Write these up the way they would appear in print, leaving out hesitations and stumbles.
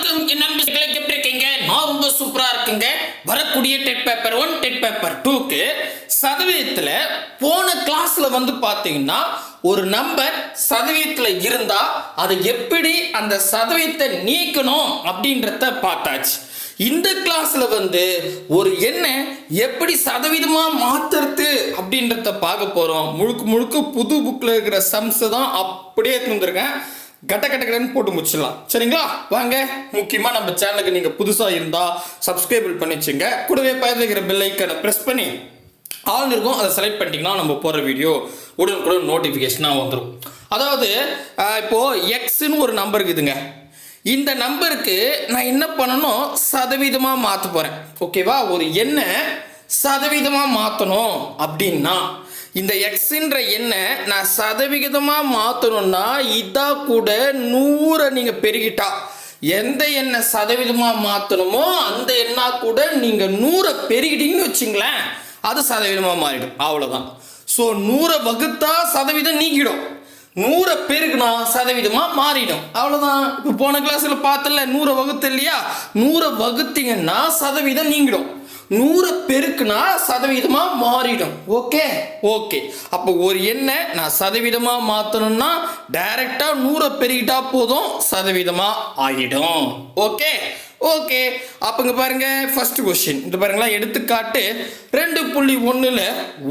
வணக்கம் என் நண்பர்களே, எப்படி இருக்கீங்க? நான் ரொம்ப சூப்பரா இருக்குங்க. வரக்கூடிய டெட் பேப்பர் 1 டெட் பேப்பர் 2க்கு சதவீதத்துல போன கிளாஸ்ல பாத்தீங்கன்னா ஒரு நம்பர் சதவீதத்துல இருந்தா அதை எப்படி அந்த சதவீதத்தை நீக்கணும் அப்படின்றத பார்த்தாச்சு. இந்த கிளாஸ்ல ஒரு எண்ணை எப்படி சதவீதமா மாத்துறது அப்படின்றத பார்க்க போறோம். முழுக்க முழுக்க புது புக்ல இருக்கிற சம்ஸ் தான் அப்படியே தந்துருக்கேன். கட்ட கட்ட கட்டன்னு போட்டு முடிச்சிடலாம். சரிங்களா? வாங்க. முக்கியமா நம்ம சேனலுக்கு நீங்க புதுசா இருந்தா சப்ஸ்கிரைப் பண்ணி வச்சுங்க. கூடவே பக்கத்துல இருக்கிற பெல் ஐக்கனை பிரஸ் பண்ணி ஆல் இருக்கும், அதை செலக்ட் பண்ணிட்டீங்கன்னா நம்ம போற வீடியோ உடனுக்குடன் நோட்டிஃபிகேஷனாக வந்துடும். அதாவது இப்போ எக்ஸ்ன்னு ஒரு நம்பர் இருக்குதுங்க. இந்த நம்பருக்கு நான் என்ன பண்ணணும், சதவீதமாக மாற்ற போகிறேன். ஓகேவா? ஒரு எண்ணை சதவீதமாக மாற்றணும் அப்படின்னா இந்த எக்ஸ்ன்ற எண்ணை நான் சதவிகிதமாக மாற்றணும்னா இதா கூட 100 நீங்கள் பெருகிட்டா எந்த எண்ணை சதவீதமாக மாற்றணுமோ அந்த எண்ணா கூட நீங்கள் 100 பெருகிட்டீங்கன்னு வச்சுங்களேன், அது சதவீதமாக மாறிடும். அவ்வளோதான். ஸோ 100 வகுத்தா சதவீதம் நீக்கிடும், 100 பெருக்குனா சதவீதமாக மாறிடும். அவ்வளோதான். இப்போ போன கிளாஸில் பார்த்தல 100 வகுத்து இல்லையா, 100 வகுத்தீங்கன்னா சதவீதம் நீங்கிடும், 100 பெருக்குனா சதவீதமாக மாறிடும். Okay okay. அப்போ ஒரு எண்ணை நான் சதவீதமாக மாற்றணும்னா டைரெக்டாக 100 பெருகிட்டா போதும், சதவீதமாக ஆகிடும். Okay okay. அப்போங்க பாருங்க, ஃபர்ஸ்ட் கொஸ்டின் இது பாருங்களா. எடுத்துக்காட்டு 2.1ல்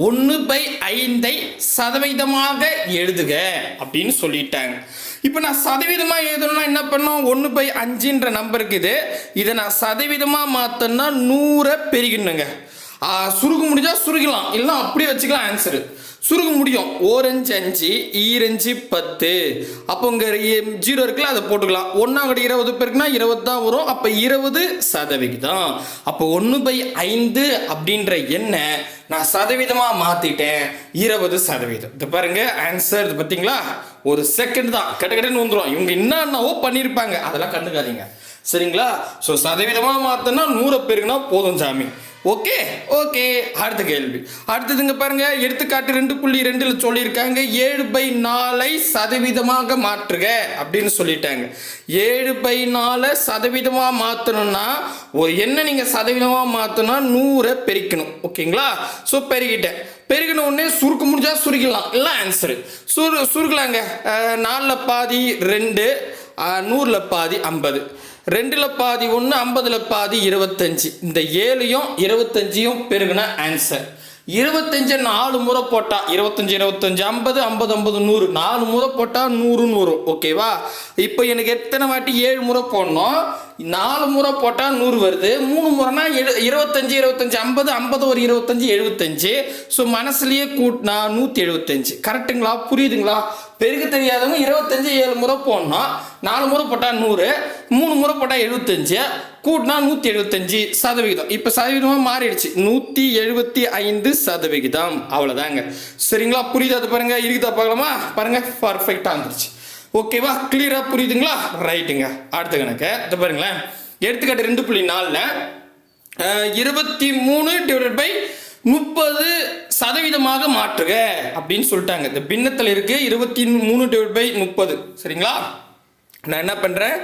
1/5 சதவீதமாக எழுதுக அப்படின்னு சொல்லிட்டாங்க. இப்போ நான் சதவீதமாக எழுதணும்னா என்ன பண்ணோம், 1/5ன்ற நம்பருக்கு இதை நான் சதவீதமாக மாற்றணும்னா 100 பெருகிடணுங்க. சுருக்க முடிஞ்சா சுருக்கலாம், இல்லை அப்படியே வச்சுக்கலாம். ஆன்சரு சுருக்க முடியும். 1 5 5 2 10. அப்போ இங்கே 0 இருக்குல்ல, அதை போட்டுக்கலாம். 1 20 பேருக்குன்னா 20 தான் வரும். அப்போ 20%. அப்போ 1/5 அப்படின்ற எண்ணை நான் சதவீதமாக மாற்றிட்டேன், 20%. இது பாருங்க ஆன்சர். இது பார்த்தீங்களா, ஒரு செகண்ட் தான் கட்ட கட்டன்னு வந்துடும். இவங்க என்னென்னவோ பண்ணியிருப்பாங்க, அதெல்லாம் கண்டுக்காதீங்க. சரிங்களா? ஸோ சதவீதமாக மாற்றினா 100 பேருக்குன்னா போதும் சாமி. Okay okay. அடுத்த கேள்வி. அடுத்ததுங்க பாருங்க. எடுத்துக்காட்டு 2.2ல் சொல்லியிருக்காங்க 7/4 சதவீதமாக மாற்றுக அப்படின்னு சொல்லிட்டாங்க. 7/4 சதவீதமாக மாற்றணும்னா ஒரு எண்ணை நீங்கள் சதவீதமாக மாற்றணும்னா 100 பெருக்கணும். ஓகேங்களா? ஸோ பெருகிட்டேன். பெருகின உடனே சுருக்க முடிஞ்சா சுருக்கலாம், இல்லை ஆன்சரு சுருக்கலாங்க. 4ல் பாதி 2, 100ல் பாதி 50, 2ல் பாதி 1, 50ல் பாதி 25. இந்த 7யும் 25யும் பெருகுன ஆன்சர். 25 4 முறை போட்டா 25 25 50 50 50 100, 4 முறை போட்டா 100ன்னு வரும். ஓகேவா? இப்போ எனக்கு எத்தனை வாட்டி 7 முறை போடணும், 4 முறை போட்டா 100 வருது. 3 முறைனா 25 25 50 50 ஒரு 25 75. ஸோ மனசுலயே கூட்டினா 175. கரெக்டுங்களா? புரியுதுங்களா? பெருக தெரியாதவங்க 25 7 முறை போடணும், 4 முறை போட்டால் 100, 3 முறை போட்டால் 75, கூட்டினா 175%. இப்போ சதவீதமாக மாறிடுச்சு, 175%. அவ்வளோதாங்க. சரிங்களா? புரியுதா? அது பாருங்க, இருக்குதா பார்க்கலாமா? பாருங்க, பர்ஃபெக்டாக வந்துருச்சு. ஓகேவா? கிளியராக புரியுதுங்களா? ரைட்டுங்க. அடுத்த கணக்கு இது பாருங்களேன். எடுத்துக்காட்டு 2.4ல் 23/30 சதவீதமாக மாற்றுக அப்படின்னு சொல்லிட்டாங்க. இந்த பின்னத்தில் இருக்கு 23/30. சரிங்களா? நான் என்ன பண்ணுறேன்,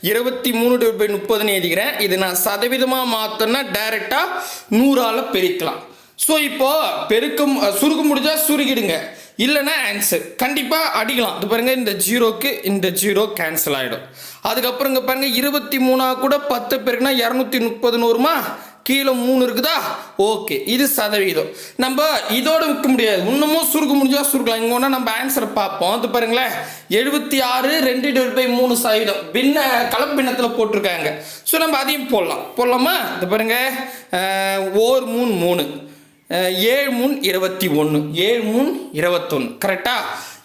23/30 எழுதிக்கிறேன். இது நான் சதவீதமாக மாற்றோன்னா டைரெக்டாக 100ஆல் பெருக்கலாம். ஸோ இப்போ பெருக்கம் சுருக்க முடிஞ்சா சுருக்கிடுங்க, இல்லைன்னா ஆன்சர் கண்டிப்பாக அடிக்கலாம். இது பாருங்க, இந்த 0க்கு இந்த 0 கேன்சல் ஆகிடும். அதுக்கப்புறம் இங்கே பாருங்க 23 கூட 10 பேருக்குன்னா 230 வருமா, கீழே 3 இருக்குதா. ஓகே, இது சதவீதம். நம்ம இதோட விற்க முடியாது, இன்னமும் சுருக்க முடிஞ்சா சுருக்கலாம். இங்கே ஒன்றா நம்ம ஆன்சரை பார்ப்போம். அது பாருங்களேன், 76 2/3 சதவீதம் பின்ன கலப்பு பின்னத்தில் போட்டிருக்காங்க. ஸோ நம்ம அதையும் போடலாமா? இது பாருங்க, 1 3 3, 7 3 21, 7 3 21. கரெக்டா?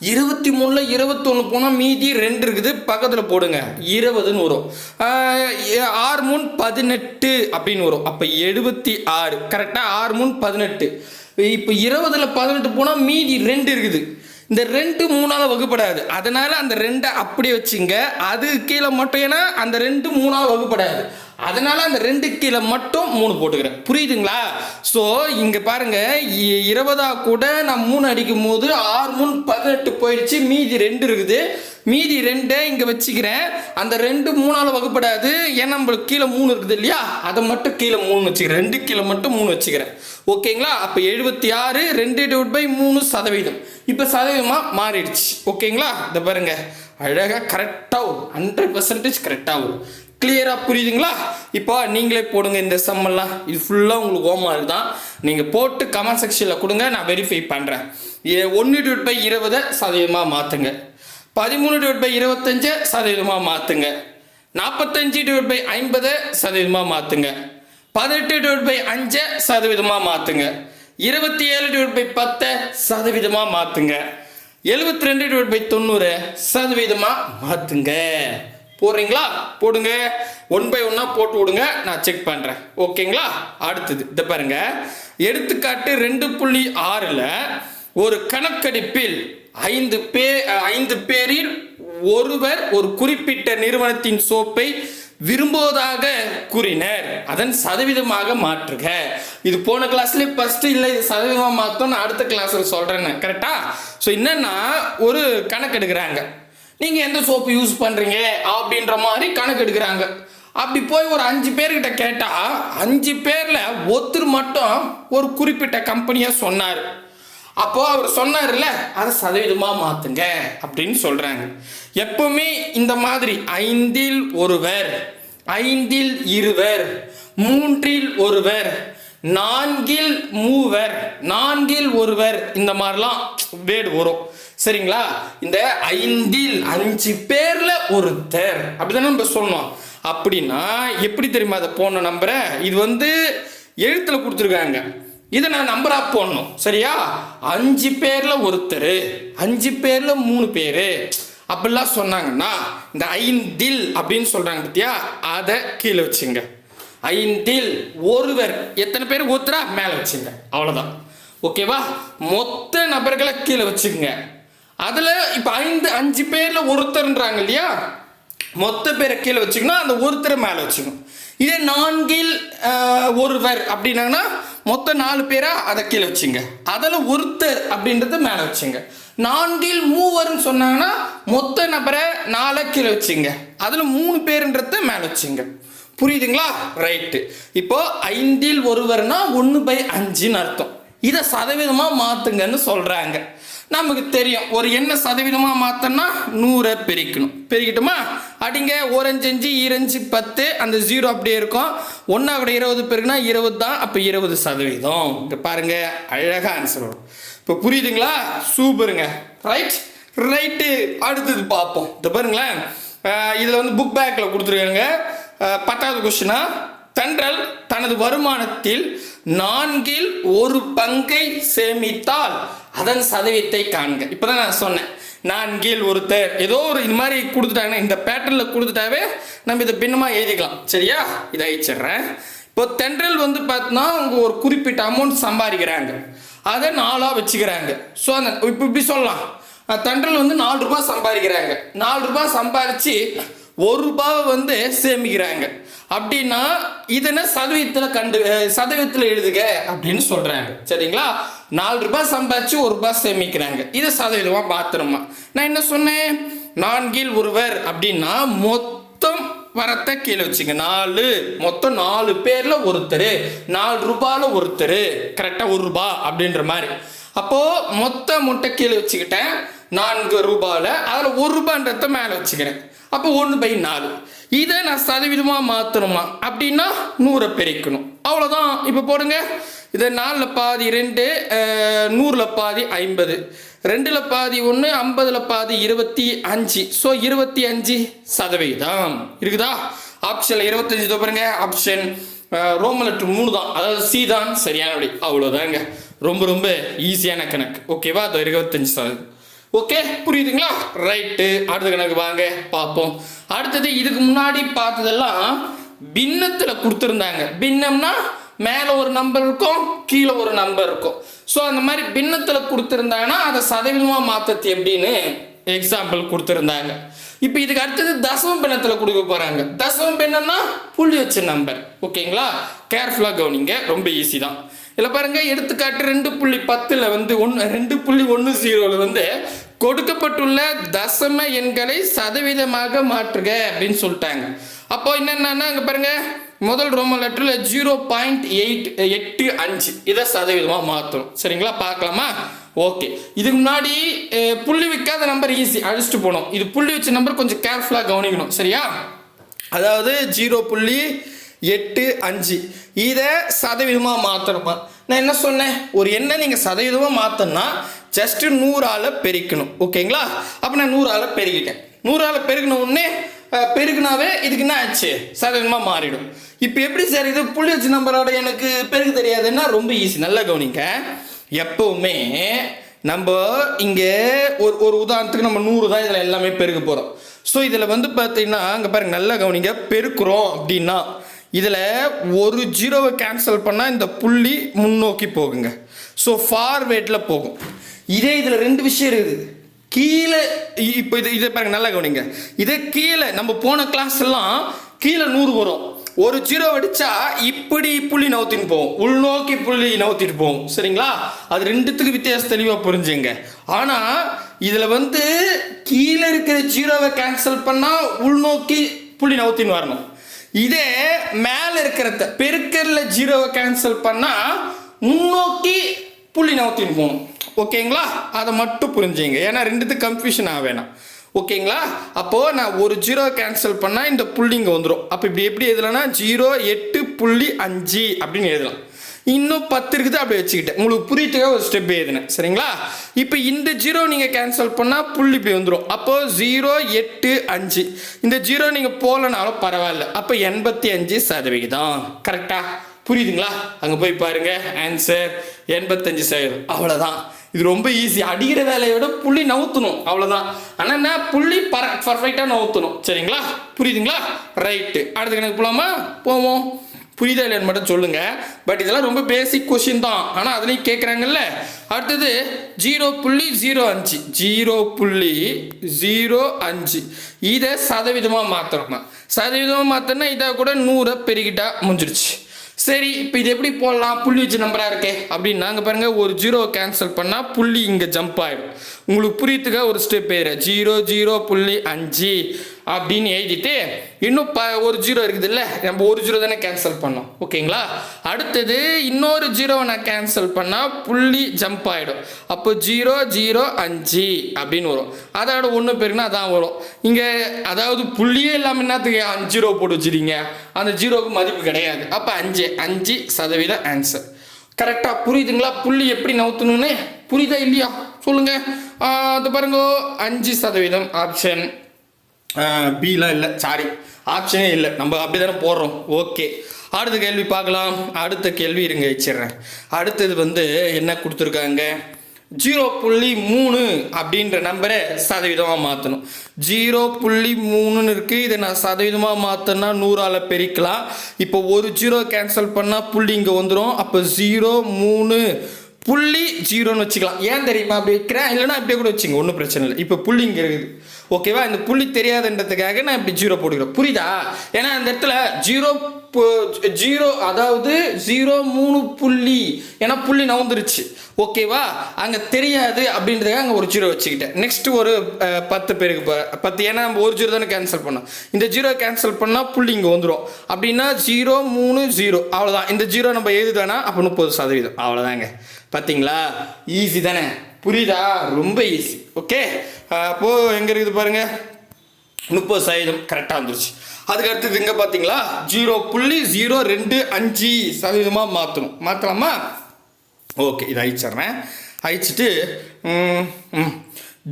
23ல் 21 போனால் மீதி 2 இருக்குது, பக்கத்தில் போடுங்க, 20ன்னு வரும். 6 3 18 அப்படின்னு வரும். அப்போ 76. கரெக்டாக? 6 3 18. இப்போ 20ல் 18 போனால் மீதி 2 இருக்குது. இந்த 2 3ஆல் வகுப்படாது, அதனால அந்த 2 அப்படியே வச்சுங்க. அது கீழே மட்டும், ஏன்னா அந்த 2 3ஆல் வகுப்படாது, அதனால அந்த 2 கீழே மட்டும் 3 போட்டுக்கிறேன். புரியுதுங்களா? ஸோ இங்க பாருங்க 20 கூட நான் 3 அடிக்கும் போது 6 3 18 போயிடுச்சு. மீதி 2 இருக்குது. மீதி 2 இங்க வச்சுக்கிறேன். அந்த 2 3ஆல வகுப்படாது. ஏன்னா நம்மளுக்கு கீழே 3 இருக்குது இல்லையா, அதை மட்டும் கீழே 3 வச்சுக்கிறேன். 2 கீழே மட்டும் 3 வச்சுக்கிறேன். ஓகேங்களா? அப்போ 76 2/3 இப்போ சதவீதமா மாறிடுச்சு. ஓகேங்களா? இதை பாருங்க அழகா கரெக்டாக வரும். 100% கரெக்டாக வரும். கிளியரா புரியுதுங்களா? இப்போ நீங்களே போடுங்க இந்த சம்மெல்லாம். இது ஃபுல்லாக உங்களுக்கு ஹோம்வொர்க் தான். நீங்கள் போட்டு கமெண்ட் செக்ஷனில் கொடுங்க, நான் வெரிஃபை பண்ணுறேன். 1/20 சதவீதமாக மாற்றுங்க. 13/25 சதவீதமாக மாற்றுங்க. 45/50 சதவீதமாக மாற்றுங்க. 18/5 சதவீதமாக மாற்றுங்க. 27/10 சதவீதமாக மாற்றுங்க. 72/90 சதவீதமாக மாற்றுங்க. போடுறீங்களா? போடுங்க. 1 by 1 போட்டு விடுங்க, நான் செக் பண்ணுறேன். ஓகேங்களா? அடுத்தது இதை பாருங்க. எடுத்துக்காட்டு 2.6ல் ஒரு கணக்கெடுப்பில் 5 பேரில் ஒருவர் ஒரு குறிப்பிட்ட நிறுவனத்தின் சோப்பை விரும்புவதாக கூறினர். அதன் சதவீதமாக மாற்றுக. இது போன கிளாஸ்லேயே ஃபர்ஸ்ட் இல்லை, இது சதவீதமாக மாற்றோம், நான் அடுத்த கிளாஸில் சொல்கிறேன்னு. கரெக்டா? ஸோ என்னன்னா ஒரு கணக்கு எடுக்கிறாங்க. நீங்கள் எந்த சோப்பு யூஸ் பண்ணுறீங்க அப்படின்ற மாதிரி கணக்கு எடுக்கிறாங்க. அப்படி போய் ஒரு 5 பேர்கிட்ட கேட்டால் 5 பேரில் ஒருத்தர் மட்டும் ஒரு குறிப்பிட்ட கம்பெனியாக சொன்னார். அப்போ அவர் சொன்னார்ல, அதை சதவீதமாக மாற்றுங்க அப்படின்னு சொல்கிறாங்க. எப்பவுமே இந்த மாதிரி 5ல் ஒருவர், 5ல் இருவர், 3ல் ஒருவர், 4ல் மூவர், 4ல் ஒருவர், இந்த மாதிரிலாம் வேர்டு வரும். சரிங்களா? இந்த 5ல் 5 பேர்ல ஒருத்தர் அப்படிதான் நம்ம சொல்லணும். அப்படின்னா எப்படி தெரியுமா அதை போடணும் நம்பரை? இது எழுத்துல கொடுத்துருக்காங்க, இதை நான் நம்பரா போடணும். சரியா? 5 பேர்ல ஒருத்தர், 5 பேர்ல 3 பேர் அப்படிலாம் சொன்னாங்கன்னா இந்த 5ல் அப்படின்னு சொல்றாங்க பத்தியா, அதை கீழே வச்சுங்க. 5ல் ஒருவர் எத்தனை பேர் ஒருத்தரா மேலே வச்சுங்க. அவ்வளோதான். ஓகேவா? மொத்த நபர்களை கீழே வச்சுக்கோங்க. அதில் இப்போ 5 பேரில் ஒருத்தர்ன்றாங்க இல்லையா, மொத்த பேரை கீழே வச்சுக்கணும், அந்த ஒருத்தரை மேலே வச்சுக்கணும். இதே 4ல் ஒருவர் அப்படின்னாங்கன்னா மொத்தம் 4 பேரா, அதை கீழே வச்சுங்க. அதில் ஒருத்தர் அப்படின்றத மேலே வச்சுங்க. 4ல் மூவர்னு சொன்னாங்கன்னா மொத்த நபரை 4 கீழே வச்சுங்க. அதில் 3 பேருன்றத மேலே வச்சுங்க. புரியுதுங்களா? ரைட்டு. இப்போ 5ல் ஒருவர்னா 1/5ன்னு அர்த்தம். இதை சதவீதமாக மாற்றுங்கன்னு சொல்கிறாங்க. நமக்கு தெரியும் ஒரு என்ன சதவீதமாக மாற்றோம்னா 100 பெருக்கணும். பெருக்கிட்டோமா? அடிங்க 1 5 5 2 5 10, அந்த 0 அப்படியே இருக்கும். 1 கூட 20 பெருக்குனா 20 தான். அப்போ 20%. இங்கே பாருங்க அழகாக ஆன்சர் வரும். இப்போ புரியுதுங்களா? சூப்பருங்க. ரைட்டு. அடுத்தது பார்ப்போம். இதை பாருங்களேன், இதில் புக் பேக்கில் கொடுத்துருக்காங்க. 10வது கொஸ்டினா, தென்றல் தனது வருமானத்தில் 4ல் ஒரு பங்கை சேமித்தால் அதன் சதவீதத்தை காண்க. இப்போதான் நான் சொன்னேன், 4ல் ஒருத்தர் ஏதோ ஒரு இது மாதிரி கொடுத்துட்டாங்கன்னா, இந்த பேட்டர்னில் கொடுத்துட்டாவே நம்ம இதை பின்னமாக எழுதிக்கலாம். சரியா? இதை அழிச்சிடுறேன். இப்போ தென்றல் பார்த்தோன்னா அவங்க ஒரு குறிப்பிட்ட அமௌண்ட் சம்பாதிக்கிறாங்க, அதை 4ஆக வச்சுக்கிறாங்க. ஸோ அந்த இப்போ இப்படி சொல்லலாம், தென்றல் 4 ரூபாய் சம்பாதிக்கிறாங்க. 4 ரூபாய் சம்பாதிச்சு 1 ரூபாவை சேமிக்கிறாங்க. அப்படின்னா இதனை சதவீதத்தில் எழுதுக அப்படின்னு சொல்றாங்க. சரிங்களா? 4 ரூபாய் சம்பாதிச்சு 1 ரூபாய் சேமிக்கிறாங்க. இதை சதவீதமா மாத்திரமா. நான் என்ன சொன்னேன்? 4ல் ஒருவர் அப்படின்னா மொத்தம் வரத்தை கீழே வச்சுங்க. 4 மொத்தம் 4 பேர்ல ஒருத்தர், 4 ரூபாயில ஒருத்தர், கரெக்டா 1 ரூபாய் அப்படின்ற மாதிரி. அப்போ மொத்த முட்டை கீழே வச்சுக்கிட்டேன் 4 ரூபாயில, அதில் 1 ரூபான்றத மேலே வச்சுக்கிறேன். அப்போ 1/4. இதை நான் சதவீதமாக மாற்றணுமா அப்படின்னா 100 பெருக்கணும். அவ்வளோதான். இப்போ போடுங்க. இதை 4ல் பாதி 2, 100ல் பாதி 50, 2ல் பாதி 1, 50ல் பாதி 25. ஸோ 25% இருக்குதா? ஆப்ஷனில் 25 பாருங்க. ஆப்ஷன் ரோமன் லெட்டர் 3 தான், அதாவது சி தான் சரியான வழி. அவ்வளோதாங்க. ரொம்ப ஈஸியான கணக்கு. ஓகேவா? அது 25%. ஓகே, புரியுதுங்களா? ரைட்டு. அடுத்த கணக்கு வாங்க பார்ப்போம். அடுத்தது இதுக்கு முன்னாடி பார்த்ததெல்லாம் பின்னத்தில் கொடுத்துருந்தாங்க. பின்னம்னா மேலே ஒரு நம்பர் இருக்கும், கீழே ஒரு நம்பர் இருக்கும். ஸோ அந்த மாதிரி பின்னத்தில் கொடுத்துருந்தாங்கன்னா அதை சதவீதமாக மாற்றத்து எப்படின்னு எக்ஸாம்பிள் கொடுத்துருந்தாங்க. இப்போ இதுக்கு அடுத்தது தசம பின்னத்தில் கொடுக்க போகிறாங்க. தசம பின்னம்னா புள்ளி வச்ச நம்பர். ஓகேங்களா, கேர்ஃபுல்லாக கவனிங்க, ரொம்ப ஈஸி தான். இதில் பாருங்கள், எடுத்துக்காட்டு 2.10 வந்து 2.10 வந்து கொடுக்கப்பட்டுள்ள தசம எண்களை சதவீதமாக மாற்றுக அப்படின்னு சொல்லிட்டாங்க. அப்போ என்னென்னா அங்கே பாருங்கள், முதல் ரோமன் லெட்டரில் 0.885 இதை சதவீதமாக மாற்றணும். சரிங்களா, பார்க்கலாமா? ஓகே, இதுக்கு முன்னாடி புள்ளி வைக்காத நம்பர் ஈஸி, அழிச்சிட்டு போனோம். இது புள்ளி வச்ச நம்பர் கொஞ்சம் கேர்ஃபுல்லாக கவனிக்கணும். சரியா, அதாவது 0.85 இதை சதவீதமாக மாற்றணுமா? நான் என்ன சொன்னேன், ஒரு எண்ணை நீங்கள் சதவீதமாக மாற்றணும்னா ஜஸ்ட்டு 100ஆல் பெருக்கணும். ஓகேங்களா, அப்போ நான் 100ஆல் பெருக்கிட்டேன். 100ஆல் பெருக்கின உடனே பெருக்குனாவே இதுக்கு என்ன ஆச்சு, சதவீதமாக மாறிடும். இப்போ எப்படி சார் இது புள்ளி வச்ச நம்பரோட எனக்கு பெருக்க தெரியாதுன்னா ரொம்ப ஈஸி. நல்லா கவனிங்க, எப்பவுமே நம்ம இங்கே ஒரு உதாரணத்துக்கு நம்ம 100 தான் இதில் எல்லாமே பெருக்க போகிறோம். ஸோ இதில் வந்து பார்த்தீங்கன்னா அங்கே பாருங்க, நல்லா கவனிங்க, பெருக்குறோம் அப்படின்னா இதில் ஒரு ஜீரோவை கேன்சல் பண்ணால் இந்த புள்ளி முன்னோக்கி போகுங்க. ஸோ ஃபார்வேர்டில் போகும். இதே இதில் 2 விஷயம் இருக்குது. கீழே இப்போ இதை பாருங்க, நல்லா கவனிங்க, இதே கீழே நம்ம போன கிளாஸ் எல்லாம் கீழே 100 வரும். ஒரு ஜீரோ அடிச்சா இப்படி புள்ளி நவுத்தின்னு போவோம், உள்நோக்கி புள்ளி நவுத்திட்டு போவோம். சரிங்களா, அது 2த்துக்கு வித்தியாசம் தெளிவாக புரிஞ்சுங்க. ஆனால் இதில் வந்து கீழே இருக்கிற ஜீரோவை கேன்சல் பண்ணால் உள்நோக்கி புள்ளி நவுத்தின்னு வரணும். இதே மேலே இருக்கிறத பெருக்கரில் ஜீரோவை கேன்சல் பண்ணால் முன்னோக்கி புள்ளி நவுத்தின்னு போகணும். ஓகேங்களா, அதை மட்டும் புரிஞ்சுங்க, ஏன்னா 2த்துக்கு கன்ஃபியூஷன் ஆக வேணாம். ஓகேங்களா, அப்போது நான் ஒரு ஜீரோ கேன்சல் பண்ணால் இந்த புள்ளி இங்கே வந்துடும். அப்போ இப்படி எப்படி எழுதலைன்னா 0.8.5 அப்படின்னு எழுதலாம். இன்னும் 10 இருக்குது, அப்படி வச்சுக்கிட்டேன். உங்களுக்கு புரியுதுக்காக ஒரு ஸ்டெப் எழுதினேன். சரிங்களா, இப்போ இந்த ஜீரோ நீங்கள் கேன்சல் பண்ணால் புள்ளி இப்படி வந்துடும். அப்போது 0.85 இந்த ஜீரோ நீங்கள் போகலனாலும் பரவாயில்ல. அப்போ 85%. கரெக்டாக புரியுதுங்களா? அங்கே போய் பாருங்க, ஆன்சர் 85%. அவ்வளோதான். இது ரொம்ப ஈஸி. அடிக்கிற வேலையை விட புள்ளி நவுத்தணும், அவ்வளோதான். ஆனால் என்ன, புள்ளி பர்ஃபெக்டாக நவுத்தணும். சரிங்களா, புரியுதுங்களா? ரைட்டு, அடுத்த கணக்கு போகலாமா? போவோம். புரியுதா இல்லைன்னு மட்டும் சொல்லுங்கள். பட் இதெல்லாம் ரொம்ப பேசிக் கொஷின் தான், ஆனால் அதுலேயும் கேட்குறாங்கல்ல. அடுத்தது 0.05 0.05 இதை சதவீதமாக மாற்றணும். சதவீதமாக மாற்றினா இதை கூட 100 பெருகிட்டா முடிஞ்சிருச்சு. சரி, இப்போ இது எப்படி போடலாம், புள்ளி வச்ச நம்பராக இருக்கே அப்படின்னு நாங்கள் பாருங்கள், ஒரு ஜீரோ கேன்சல் பண்ணால் புள்ளி இங்கே ஜம்ப் ஆகிடும். உங்களுக்கு புரியுதுக்காக ஒரு ஸ்டெப் ஏறு, 0.5 அப்படின்னு எழுதிட்டு இன்னும் ஒரு ஜீரோ இருக்குது இல்லை, நம்ம ஒரு ஜீரோ தானே கேன்சல் பண்ணோம். ஓகேங்களா, அடுத்தது இன்னொரு ஜீரோவை நான் கேன்சல் பண்ணால் புள்ளி ஜம்ப் ஆகிடும். அப்போ 0.05 அப்படின்னு வரும். அதோட ஒன்று பேருக்குன்னா அதான் வரும் இங்கே. அதாவது புள்ளியே இல்லாமல் என்னத்துக்கு 5 ஜீரோ போட்டு வச்சுருங்க, அந்த ஜீரோவுக்கு மதிப்பு கிடையாது. அப்போ 5% ஆன்சர். கரெக்டாக புரியுதுங்களா? புள்ளி எப்படி நவுத்தணும்னு புரியுதா இல்லையா சொல்லுங்கள். அது பாருங்க, 5% ஆப்ஷன் பிலாம் இல்லை, சாரி ஆப்ஷனே இல்லை, நம்ம அப்படி தானே போடுறோம். ஓகே, அடுத்த கேள்வி பார்க்கலாம். அடுத்த கேள்வி இருங்க வச்சிடுறேன். அடுத்தது வந்து என்ன கொடுத்துருக்காங்க, 0.3 அப்படின்ற நம்பரை சதவீதமாக மாற்றணும். 0.3 இருக்குது, இதை நான் சதவீதமாக மாற்றினா 100ஆல் பெருக்கலாம். இப்போ ஒரு ஜீரோ கேன்சல் பண்ணால் புள்ளி இங்கே வந்துடும். அப்போ 0.3 வச்சுக்கலாம். ஏன் தெரியுமா அப்படி வைக்கிறேன், இல்லைன்னா அப்படியே கூட வச்சுங்க, ஒன்றும் பிரச்சனை இல்லை. இப்போ புள்ளி இங்கே இருக்குது. ஓகேவா, இந்த புள்ளி தெரியாதுன்றதுக்காக நான் இப்படி 0 போட்டுக்கிறேன். புரியுதா? ஏன்னா அந்த இடத்துல 0 அதாவது 0.3 புள்ளி, ஏன்னா புள்ளி நவுந்துருச்சு. ஓகேவா, அங்கே தெரியாது அப்படின்றதுக்காக அங்கே ஒரு 0 வச்சுக்கிட்டேன். நெக்ஸ்ட் ஒரு 10 பேருக்கு 10, ஏன்னா நம்ம ஒரு 0 தானே கேன்சல் பண்ணோம். இந்த 0 கேன்சல் பண்ணால் புள்ளி இங்கே வந்துடும். அப்படின்னா 0.30 அவ்வளோதான். இந்த 0 நம்ம எழுதுதானா, அப்போ 30%. அவ்வளோதாங்க. பார்த்தீங்களா, ஈஸி தானே? புரியுதா? ரொம்ப ஈஸி. ஓகே, அப்போது எங்கே இருக்குது பாருங்கள், 30% கரெக்டாக வந்துருச்சு. அதுக்கு அடுத்தது எங்கே பார்த்தீங்களா, 0.025% மாற்றணும். மாற்றலாமா? ஓகே, இதை அழிச்சிட்றேன். அழிச்சிட்டு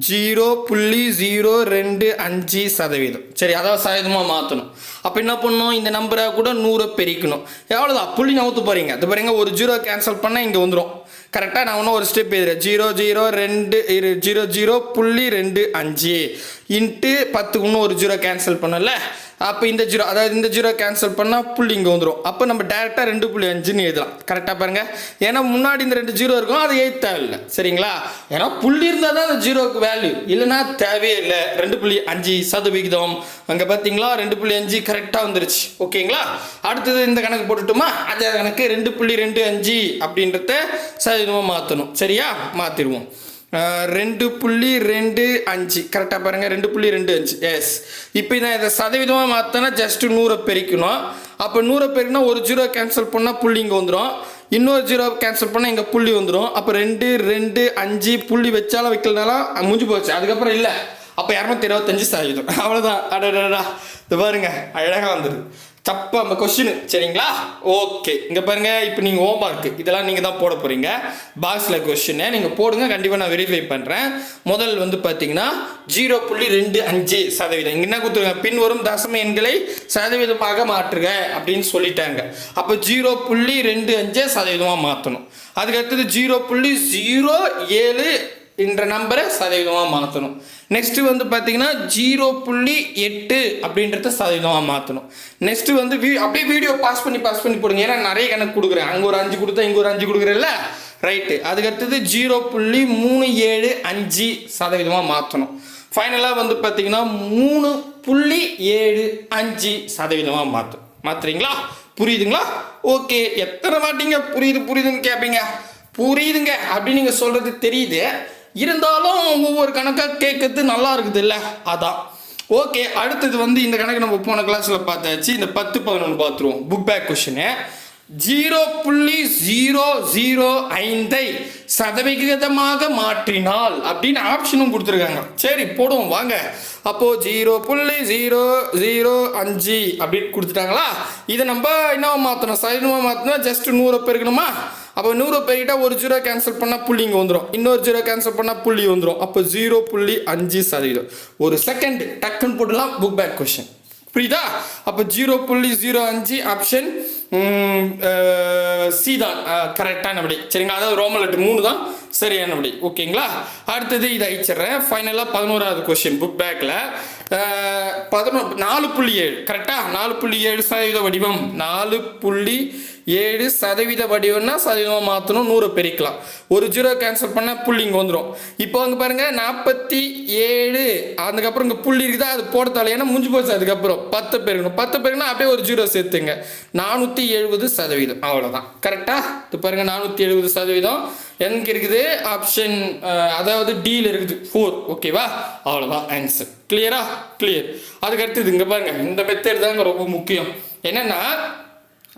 0.025%. சரி, அதாவது சதவீதமாக மாற்றணும். அப்போ என்ன பண்ணணும், இந்த நம்பரை கூட 100 பெருக்கணும். எவ்வளோதான், புள்ளி நவுத்து போகிறீங்க. அது பாருங்க, ஒரு 0 கேன்சல் பண்ணால் இங்கே வந்துடும். கரெக்டாக நான் இன்னும் ஒரு ஸ்டெப் எழுதுறேன். 0.025 இன்ட்டு 10க்கு இன்னும் ஒரு 0 கேன்சல் பண்ணல. அப்போ இந்த ஜீரோ, அதாவது இந்த ஜீரோ கேன்சல் பண்ணால் புள்ளி இங்கே வந்துடும். அப்போ நம்ம டேரெக்டாக 2.5ன்னு எழுதலாம். கரெக்டாக பாருங்கள், ஏன்னா முன்னாடி இந்த 2 ஜீரோ இருக்கும், அது எழுத தேவையில்லை. சரிங்களா, ஏன்னா புள்ளி இருந்தால் தான் அந்த ஜீரோவுக்கு வேல்யூ, இல்லைன்னா தேவையே இல்லை. 2.5% அங்கே பார்த்தீங்களா 2.5 கரெக்டாக வந்துருச்சு. ஓகேங்களா, அடுத்தது இந்த கணக்கு போட்டுட்டுமா, அதே கணக்கு 2.25 அப்படின்றத சதவீதமாக மாற்றணும். சரியா, மாற்றிடுவோம். 2.25 கரெக்டாக பாருங்கள், 2.25. எஸ், இப்போ இதை சதவீதமாக மாற்றினா ஜஸ்ட் 100 பெருக்கணும். அப்போ 100 பெருக்கினா ஒரு ஜீரோ கேன்சல் பண்ணால் புள்ளி இங்கே வந்துடும், இன்னொரு ஜீரோ கேன்சல் பண்ணால் இங்கே புள்ளி வந்துடும். அப்போ 2, 2, 5 புள்ளி வச்சாலும் வைக்கலனாலும் முடிஞ்சு போச்சு. அதுக்கப்புறம் இல்லை, அப்போ 225%. அவ்வளோதான். அடடா, இது பாருங்க அழகாக வந்துடுது. தப்பா அந்த கொஸ்டின். சரிங்களா, ஓகே. இங்கே பாருங்க, இப்போ நீங்கள் ஹோம்ஒர்க் இதெல்லாம் நீங்கள் தான் போட போகிறீங்க. பாக்ஸில் கொஸ்டினை நீங்கள் போடுங்க, கண்டிப்பாக நான் வெரிஃபை பண்ணுறேன். முதல் வந்து பார்த்தீங்கன்னா 0.25%. இங்கே என்ன கொடுத்துருங்க, பின்வரும் தசம எண்களை சதவீதமாக மாற்றுக அப்படின்னு சொல்லிட்டாங்க. அப்போ 0.25% மாற்றணும். அதுக்கடுத்தது 0.07 என்ற நம்பரை சதவீதமாக மாற்றணும். நெக்ஸ்ட்டு வந்து பார்த்தீங்கன்னா 0.8 அப்படின்றத சதவீதமாக மாற்றணும். நெக்ஸ்ட்டு வந்து அப்படியே வீடியோ பாஸ் பண்ணி போடுங்க, ஏன்னா நிறைய கணக்கு கொடுக்குறேன். அங்கே ஒரு 5 கொடுத்தா இங்கே ஒரு 5 கொடுக்குறேன்ல, ரைட்டு. அதுக்கடுத்தது 0.375% மாற்றணும். ஃபைனலாக வந்து பார்த்தீங்கன்னா 3.75% மாற்றுறீங்களா? புரியுதுங்களா? ஓகே. எத்தனை வாட்டிங்க புரியுதுன்னு கேட்பீங்க. புரியுதுங்க அப்படின்னு நீங்கள் சொல்கிறது தெரியுது, இருந்தாலும் ஒவ்வொரு கணக்காக கேட்கறது நல்லா இருக்குது இல்லை, அதான். ஓகே, அடுத்தது வந்து இந்த கணக்கு நம்ம போன கிளாஸில் பார்த்தாச்சு. இந்த 10, 11 பார்த்துருவோம். Book back question. 0.005 சதவிகிதமாக மாற்றினால் அப்படின்னு ஆப்ஷனும் கொடுத்துருக்காங்க. சரி, போடுவோம் வாங்க. அப்போது 0.005 அப்படின்னு கொடுத்துட்டாங்களா, இதை நம்ம என்ன மாற்றணும், சதவீதமாக மாற்றினா ஜஸ்ட் 100 பெருக்கணுமா. அப்போ 100 பெருக்கிட்டா ஒரு ஜீரோ கேன்சல் பண்ணால் புள்ளி இங்கே வந்துடும், இன்னொரு ஜீரோ கேன்சல் பண்ணால் புள்ளி வந்துடும். அப்போ 0.5%. ஒரு செகண்ட் டக்குன்னு போட்டுலாம். புக் பேக் கொஷின் புரியுதா? அப்போ 0.05 ஆப்ஷன் சி தான் கரெக்டான விடை. சரிங்களா, அதாவது ரோமன் லெட்டர் 3 தான் சரியான விடை. ஓகேங்களா, அடுத்தது இதை அழிச்சிட்றேன். ஃபைனலாக 11வது கொஸ்டின் புக் பேக்கில் 4.7 கரெக்டாக 4.7% வடிவம். 4.7% வடிவம்னா சதவீதமாக மாற்றணும், 100 பெருக்கலாம். ஒரு ஜீரோ கேன்சல் பண்ணால் புள்ளி இங்கே வந்துடும். இப்போ அங்கே பாருங்கள் 47, அதுக்கப்புறம் இங்கே புள்ளி இருக்குதா, அது போடத்தால ஏன்னா முடிஞ்சு போச்சு. அதுக்கப்புறம் 10 பெருக்கணும், 10 பெருக்குனா அப்படியே ஒரு ஜீரோ சேர்த்துங்க. 470%. அவ்வளோதான். கரெக்டாக இது பாருங்கள், 470% எங்கே இருக்குது, ஆப்ஷன் அதாவது டியில் இருக்குது 4. ஓகேவா, அவ்வளோதான் ஆன்சர். கிளியரா? கிளியர். அதுக்கு அடுத்தது இங்கே பாருங்க, இந்த மெத்தட் தாங்க ரொம்ப முக்கியம். என்னன்னா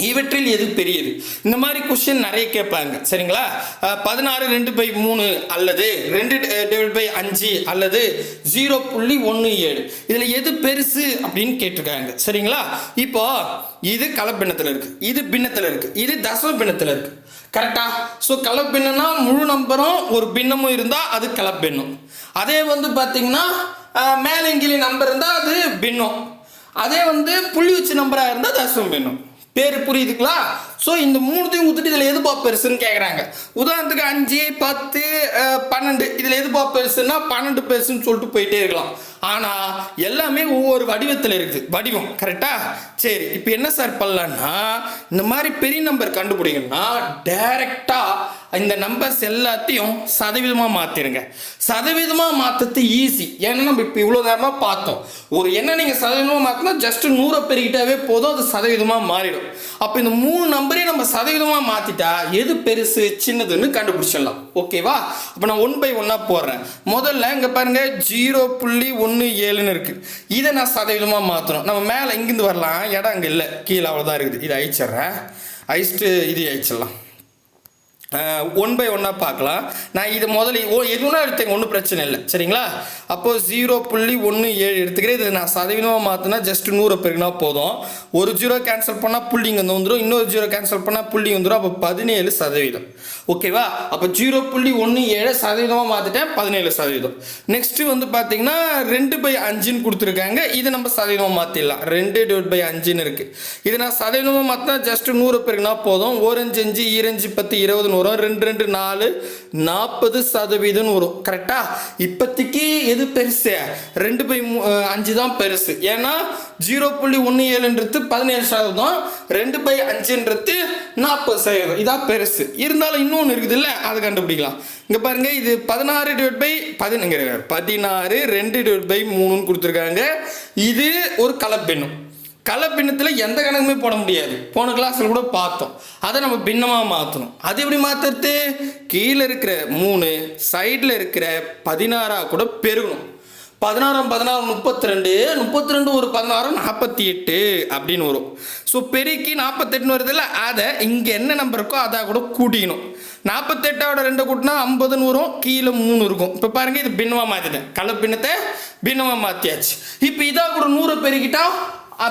இவற்றில் எது பெரியது, இந்த மாதிரி கொஸ்டின் நிறைய கேட்பாங்க. சரிங்களா, 16 2/3 அல்லது 2/5 அல்லது 0.17 இதில் எது பெருசு அப்படின்னு கேட்டிருக்காங்க. சரிங்களா, இப்போ இது கலப்பின்னத்தில் இருக்கு, இது பின்னத்தில் இருக்கு, இது தசம பின்னத்தில் இருக்கு. கரெக்டா? ஸோ கலப்பின்னா முழு நம்பரும் ஒரு பின்னமும் இருந்தால் அது கலப்பின்னம். அதே வந்து பார்த்தீங்கன்னா மேலங்கிலி நம்பர் இருந்தால் அது பின்னம். அதே வந்து புள்ளி வச்சு நம்பராக இருந்தால் தசம பின்னம். பேர் புரியுதுங்களா? ஸோ இந்த 3த்தையும் ஊற்றிட்டு இதில் எதுப்பா பெருசுன்னு கேட்குறாங்க. உதாரணத்துக்கு 5, 10, 12 இதில் எதுப்பா பெருசுன்னா 12 பெருசுன்னு சொல்லிட்டு போயிட்டே இருக்கலாம். ஆனால் எல்லாமே ஒவ்வொரு வடிவத்தில் இருக்குது, வடிவம். கரெக்டா? சரி, இப்போ என்ன சார் பண்ணலான்னா, இந்த மாதிரி பெரிய நம்பர் கண்டுபிடிக்கணும்னா டைரெக்டாக இந்த நம்பர்ஸ் எல்லாத்தையும் சதவீதமாக மாற்றிடுங்க. சதவீதமாக மாற்றுறது ஈஸி, ஏன்னா நம்ம இப்போ இவ்வளோ நேரமாக பார்த்தோம். ஒரு எண்ணை நீங்கள் சதவீதமாக மாற்றினா ஜஸ்ட் 100 பெருக்கிட்டாவே போதும், அது சதவீதமாக மாறிடும். அப்போ இந்த 3 நம்பரையும் நம்ம சதவீதமாக மாற்றிட்டா எது பெருசு சின்னதுன்னு கண்டுபிடிச்சிடலாம். ஓகேவா? அப்போ நான் 1 by 1 போடுறேன். முதல்ல இங்கே பாருங்க 0.17 இருக்கு, இதை நான் சதவீதமாக மாற்றணும். நம்ம மேலே இங்கிருந்து வரலாம், இடம் அங்கே இல்லை, கீழே அவ்வளோதான் இருக்குது. இதை அழிச்சிட்றேன், அழிச்சிட்டு இது அழிச்சிடலாம். 1 by 1 பார்க்கலாம். நான் இது முதல்ல எதுனா எடுத்துங்க, ஒன்றும் பிரச்சனை இல்லை. சரிங்களா, அப்போது 0.17 எடுத்துக்கிறேன். இது நான் சதவீதமாக மாற்றினா ஜஸ்ட் 100 பெருக்கினா போதும். ஒரு ஜீரோ கேன்சல் பண்ணால் புள்ளி இங்கே வந்துடும், இன்னொரு ஜீரோ கேன்சல் பண்ணால் புள்ளி வந்துடும். அப்போ 17%. ஓகேவா? அப்போ 0.17 சதவீதமாக மாற்றிட்டேன், 17%. நெக்ஸ்ட்டு வந்து பார்த்தீங்கன்னா 2/5 கொடுத்துருக்காங்க, இதை நம்ம சதவீதமாக மாற்றிடலாம். 2/5 இருக்குது. இது நான் சதவீதமாக மாற்றினா ஜஸ்ட் 100 பெருக்கினா போதும். 1 5 5 10 20 வரும், 2 2 4 40% வரும். கரெக்டா? இப்போதைக்கு எது பெருசு? 2/5 தான் பெருசு. ஏன்னா 0.17ன்றது 17%, 2/5ன்றது 40%. இதான் பெருசு. இருந்தாலும் இன்னொன்று இருக்குது இல்லை, அதை கண்டுபிடிக்கலாம். இங்கே பாருங்க, இது 16 2/3 கொடுத்துருக்காங்க. இது ஒரு கலப்பெண்ணும். கலப்பின்னத்தில் எந்த கணக்குமே போட முடியாது. போன கிளாஸில் கூட பார்த்தோம். அதை நம்ம பின்னமாக மாற்றணும். அது எப்படி மாற்றுறது? கீழே இருக்கிற 3 சைடில் இருக்கிற 16 கூட பெருகணும். 16 32 32 ஒரு 16 48 அப்படின்னு வரும். ஸோ பெருக்கி 48 வருதுல்ல, அதை இங்கே என்ன நம்பர் இருக்கோ அதை கூட கூட்டிக்கணும். 48ஓட 2 கூட்டினா 50 வரும், கீழே 3 இருக்கும். இப்போ பாருங்க, இது பின்னமாக மாற்றிட்டேன். கலப்பின்னத்தை பின்னமாக மாற்றியாச்சு. இப்போ இதாக கூட 100 பெருக்கிட்டா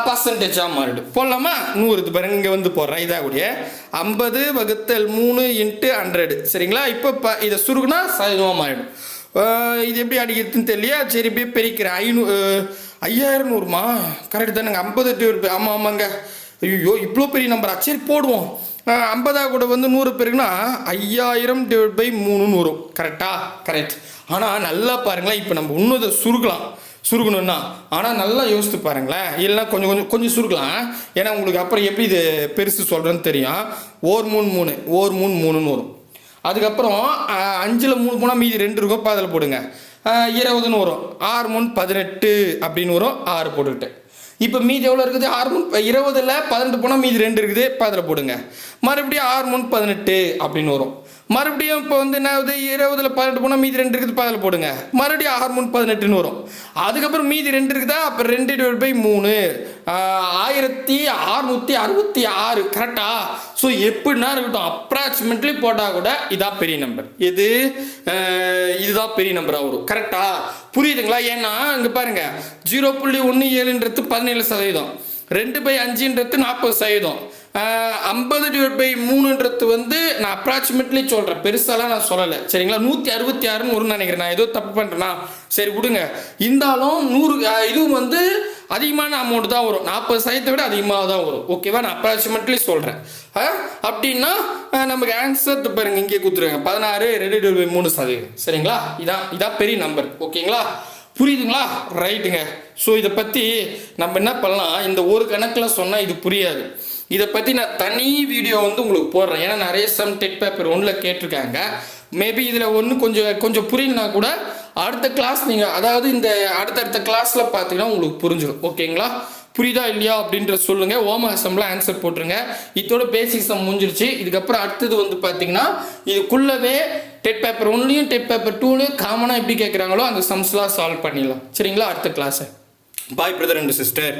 பர்சன்டேஜாக மாறிடும். போடலாமா? 100 இது பாருங்க, இங்கே வந்து போடுறேன். இதாக கூடிய 50/3 × 100. சரிங்களா? இப்போ இதை சுருக்குனா சதவீதமாக மாறிடும். இது எப்படி அடிக்கிறதுன்னு தெரியலையா? சரி, இப்படியே பெருக்கிறேன். 5000 வருமா? கரெக்டு தானேங்க? 50 ஆமாம் ஆமாங்க. ஐயோ, இவ்வளோ பெரிய நம்பரா? சரி போடுவோம். 50 கூட வந்து 100 பெருக்குனா 5000/3 வரும். கரெக்டா? கரெக்ட். ஆனால் நல்லா பாருங்களேன், இப்போ நம்ம இன்னும் இதை சுருக்கணும்னா, ஆனால் நல்லா யோசித்து பாருங்களேன். இல்லைன்னா கொஞ்சம் சுருக்கலாம். ஏன்னா உங்களுக்கு அப்புறம் எப்படி இது பெருசு சொல்கிறேன்னு தெரியும். 1 3 3 3 வரும். அதுக்கப்புறம் 5ல் 3 போனால் மீதி 2 இருக்கும். அதில் போடுங்க. 20ன்னு வரும். 6 18 அப்படின்னு வரும். 6 போட்டுக்கிட்டு இப்போ மீதி எவ்வளோ இருக்குது? 20ல் 18 போனால் மீதி 2 இருக்குது. அதில் போடுங்க. மறுபடியும் 6 18 அப்படின்னு வரும். மறுபடியும் இப்போ வந்து என்ன ஆகுது? 20ல் 18 போனால் மீதி 2 இருக்குது. அதில் போடுங்க. மறுபடியும் 6 18ன்னு வரும். அதுக்கப்புறம் மீதி 2 இருக்குதா? அப்போ 2/3 1666. கரெக்டா? ஸோ எப்படின்னா இருக்கட்டும், அப்ராக்சிமேட்லி போட்டால் கூட இதான் பெரிய நம்பர். இதுதான் பெரிய நம்பராக வரும். கரெக்டா? புரியுதுங்களா? ஏன்னா இங்கே பாருங்க, 0.17ன்றது 17%, 2/5ன்றது 40%, 50/3ன்றது வந்து நான் அப்ராக்சிமேட்லி சொல்கிறேன், பெருசாலாம் நான் சொல்லலை. சரிங்களா? 166ன்னு வரும்னு நினைக்கிறேன். நான் ஏதோ தப்பு பண்ணுறேன்னா சரி விடுங்க. இருந்தாலும் 100 இதுவும் வந்து அதிகமான அமௌண்ட் தான் வரும். 40% விட அதிகமாக தான் வரும். ஓகேவா? நான் அப்ராக்சிமேட்லி சொல்கிறேன். அப்படின்னா நமக்கு ஆன்சர் பாருங்க, இங்கே கொடுத்துருங்க. 16 2/3%. சரிங்களா? இதான் பெரிய நம்பர். ஓகேங்களா? புரியுதுங்களா? ரைட்டுங்க. ஸோ இதை பற்றி நம்ம என்ன பண்ணலாம், இந்த ஒரு கணக்கில் சொன்னால் இது புரியாது. இதை பற்றி நான் தனி வீடியோ வந்து உங்களுக்கு போடுறேன். ஏன்னா நிறைய சம் டெட் பேப்பர் 1ல் கேட்டிருக்காங்க. மேபி இதில் ஒன்று கொஞ்சம் புரியலனா கூட அடுத்த கிளாஸ் நீங்கள், அதாவது இந்த அடுத்தடுத்த கிளாஸில் பார்த்தீங்கன்னா உங்களுக்கு புரிஞ்சிடும். ஓகேங்களா? புரியுதா இல்லையா அப்படின்ற சொல்லுங்கள். ஹோம்ஒர்க் அசம்பிளாக ஆன்சர் போட்டுருங்க. இதோட பேசிக் சம் முடிஞ்சிருச்சு. இதுக்கப்புறம் அடுத்தது வந்து பார்த்தீங்கன்னா இதுக்குள்ளவே டெட் பேப்பர் 1லையும் டெட் பேப்பர் 2லையும் காமனாக எப்படி கேட்குறாங்களோ அந்த சம்ஸ்லாம் சால்வ் பண்ணிடலாம். சரிங்களா? அடுத்த கிளாஸை பாய் பிரதர் அண்ட் சிஸ்டர்.